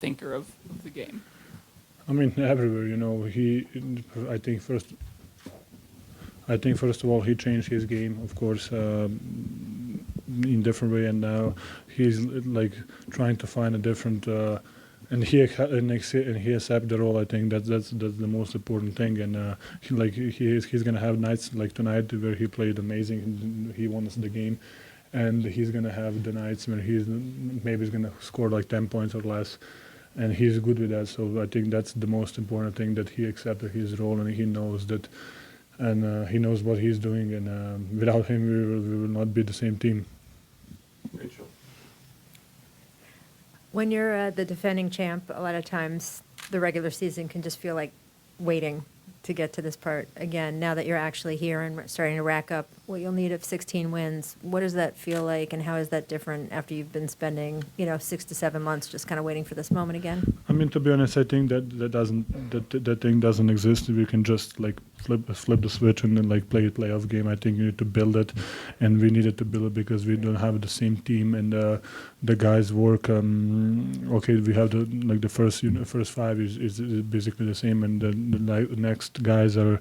thinker of the game? I mean, everywhere, I think first of all, he changed his game, of course, in different way, and now he's like trying to find a different, and he accept the role. I think that's the most important thing, and he's gonna have nights like tonight where he played amazing, and he won us the game, and he's gonna have the nights where he's gonna score like 10 points or less. And he's good with that, so I think that's the most important thing, that he accepted his role and he knows that, and he knows what he's doing. And without him, we will not be the same team. Rachel. When you're the defending champ, a lot of times the regular season can just feel like waiting to get to this part again. Now that you're actually here and starting to rack up what you'll need of 16 wins, what does that feel like, and how is that different after you've been spending 6 to 7 months just kind of waiting for this moment again? I mean, to be honest, I think that thing doesn't exist. We can just like flip the switch and then like play a playoff game. I think you need to build it, and we needed to build it because we don't have the same team, and the guys work. Okay, we have the first five is basically the same, and the next guys are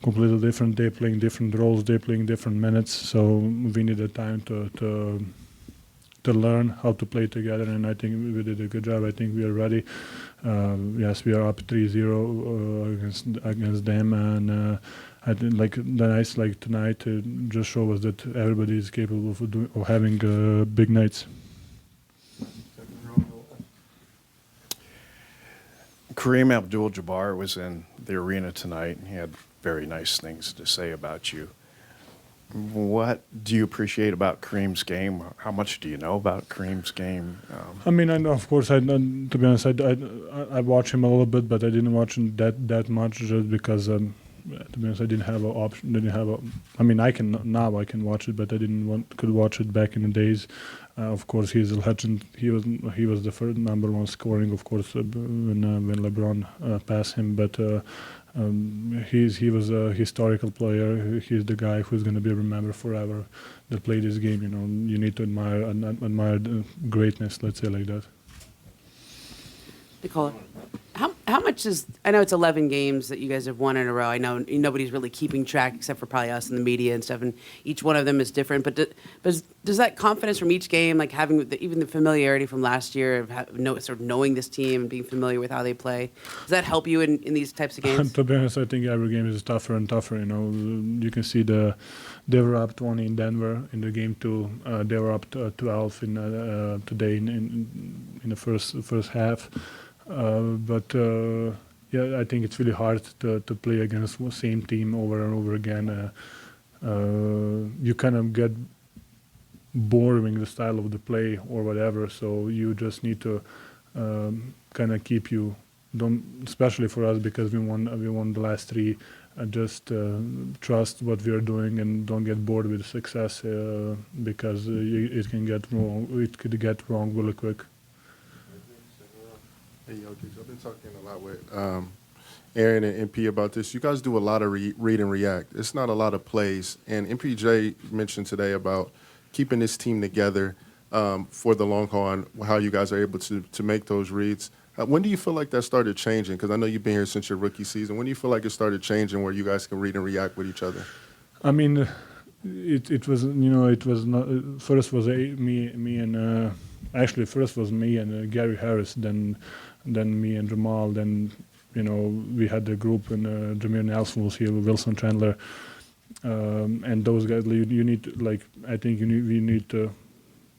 completely different. They're playing different roles. They're playing different minutes. So we needed time to learn how to play together, and I think we did a good job. I think we are ready. Yes, we are up 3-0 against them, and I think like the nights like tonight just show us that everybody is capable of having big nights. Kareem Abdul-Jabbar was in the arena tonight, and he had very nice things to say about you. What do you appreciate about Kareem's game? How much do you know about Kareem's game? I mean, I know, of course, to be honest, I watch him a little bit, but I didn't watch him that much just because, to be honest, I didn't have an option. I mean, I can watch it, but I could watch it back in the days. Of course, he's a legend. He was the first number one scoring, of course, when LeBron passed him. But he was a historical player. He's the guy who's going to be remembered forever that played this game. You need to admire the greatness. Let's say like that. Nikola, how much is, I know it's 11 games that you guys have won in a row. I know nobody's really keeping track except for probably us and the media and stuff, and each one of them is different. But does that confidence from each game, like having even the familiarity from last year of sort of knowing this team and being familiar with how they play, does that help you in these types of games? To be honest, I think every game is tougher and tougher. You can see they were up 20 in Denver in the game 2. They were up 12 in today in the first half. But I think it's really hard to play against the same team over and over again. You kind of get bored with the style of the play or whatever, so you just need to kind of keep you, especially for us because we won the last 3. Just trust what we are doing and don't get bored with success because it can get wrong. It could get wrong really quick. Hey, Jokic, I've been talking a lot with Aaron and MP about this. You guys do a lot of read and react. It's not a lot of plays. And MPJ mentioned today about keeping this team together for the long haul and how you guys are able to make those reads. When do you feel like that started changing? Because I know you've been here since your rookie season. When do you feel like it started changing where you guys can read and react with each other? I mean, it was it was not first was me and actually first was me and Gary Harris, then me and Jamal, then we had the group and Jameer Nelson was here, Wilson Chandler, and those guys. You need to, I think we need to.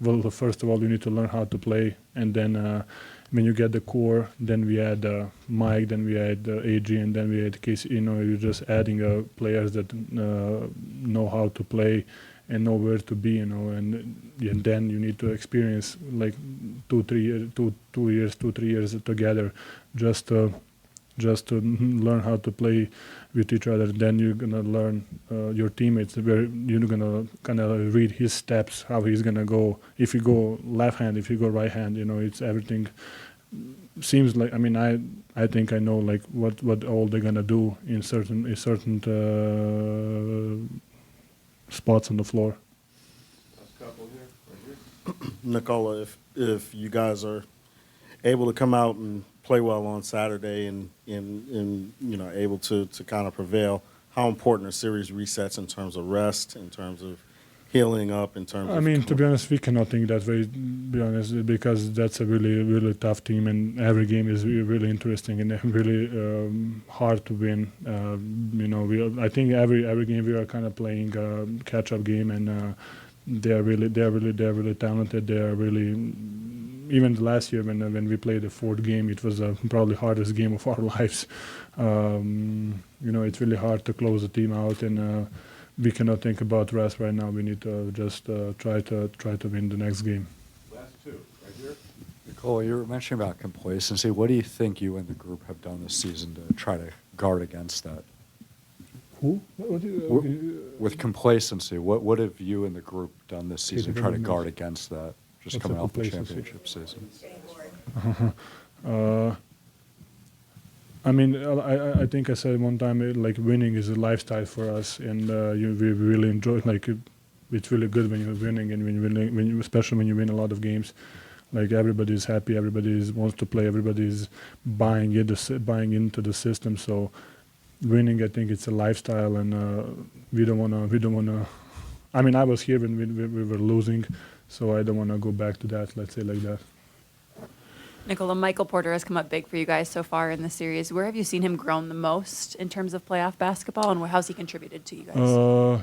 Well, first of all, you need to learn how to play, and then when you get the core, then we had Mike, then we had AG, and then we had Casey. You're just adding players that know how to play and know where to be, and then you need to experience like 2-3 years together, just to learn how to play with each other. Then you're gonna learn your teammates, where you're gonna kind of read his steps, how he's gonna go. If you go left hand, if you go right hand, it's everything. Seems like, I mean, I think I know like what all they're gonna do in certain spots on the floor. Nikola, if you guys are able to come out and play well on Saturday and able to kind of prevail, how important are series resets in terms of rest, in terms of healing up, in terms of... I mean, to be honest, we cannot think that way, be honest, because that's a really, really tough team, and every game is really interesting and really hard to win. I think every game we are kind of playing a catch-up game, and they're really talented. They are really... Even last year when we played the fourth game, it was probably hardest game of our lives. It's really hard to close the team out, and we cannot think about rest right now. We need to just try to win the next game. Last two, right here. Nikola, you were mentioning about complacency. What do you think you and the group have done this season to try to guard against that? Who? With complacency, what have you and the group done this season to try to guard against that? Just What's coming the off the complacency? championship season. I mean, I think I said one time, like, winning is a lifestyle for us, and we really enjoy. Like, it's really good when you're winning, and especially when you win a lot of games. Like, everybody's happy, everybody wants to play, everybody's buying into the system. So, winning, I think it's a lifestyle, and we don't wanna. I mean, I was here when we were losing, so I don't wanna go back to that. Let's say like that. Nikola, Michael Porter has come up big for you guys so far in the series. Where have you seen him grown the most in terms of playoff basketball, and how's he contributed to you guys?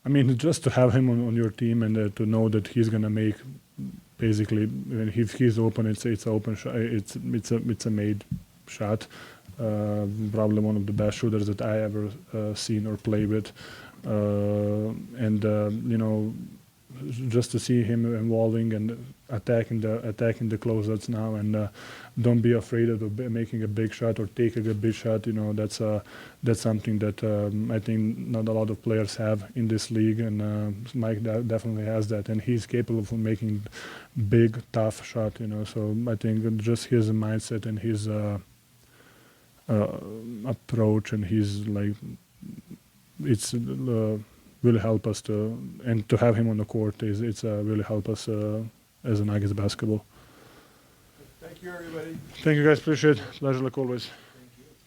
I mean, just to have him on your team and to know that he's gonna make, basically, when he's open, it's an open shot. It's a made shot. Probably one of the best shooters that I ever seen or play with, just to see him evolving and attacking the closeouts now, and don't be afraid of making a big shot or taking a big shot. That's something that I think not a lot of players have in this league, and Mike definitely has that, and he's capable of making big, tough shot. So I think just his mindset and his approach and his it's really help us to have him on the court it's really help us as a Nuggets basketball. Thank you, everybody. Thank you guys, appreciate it. Pleasure like always.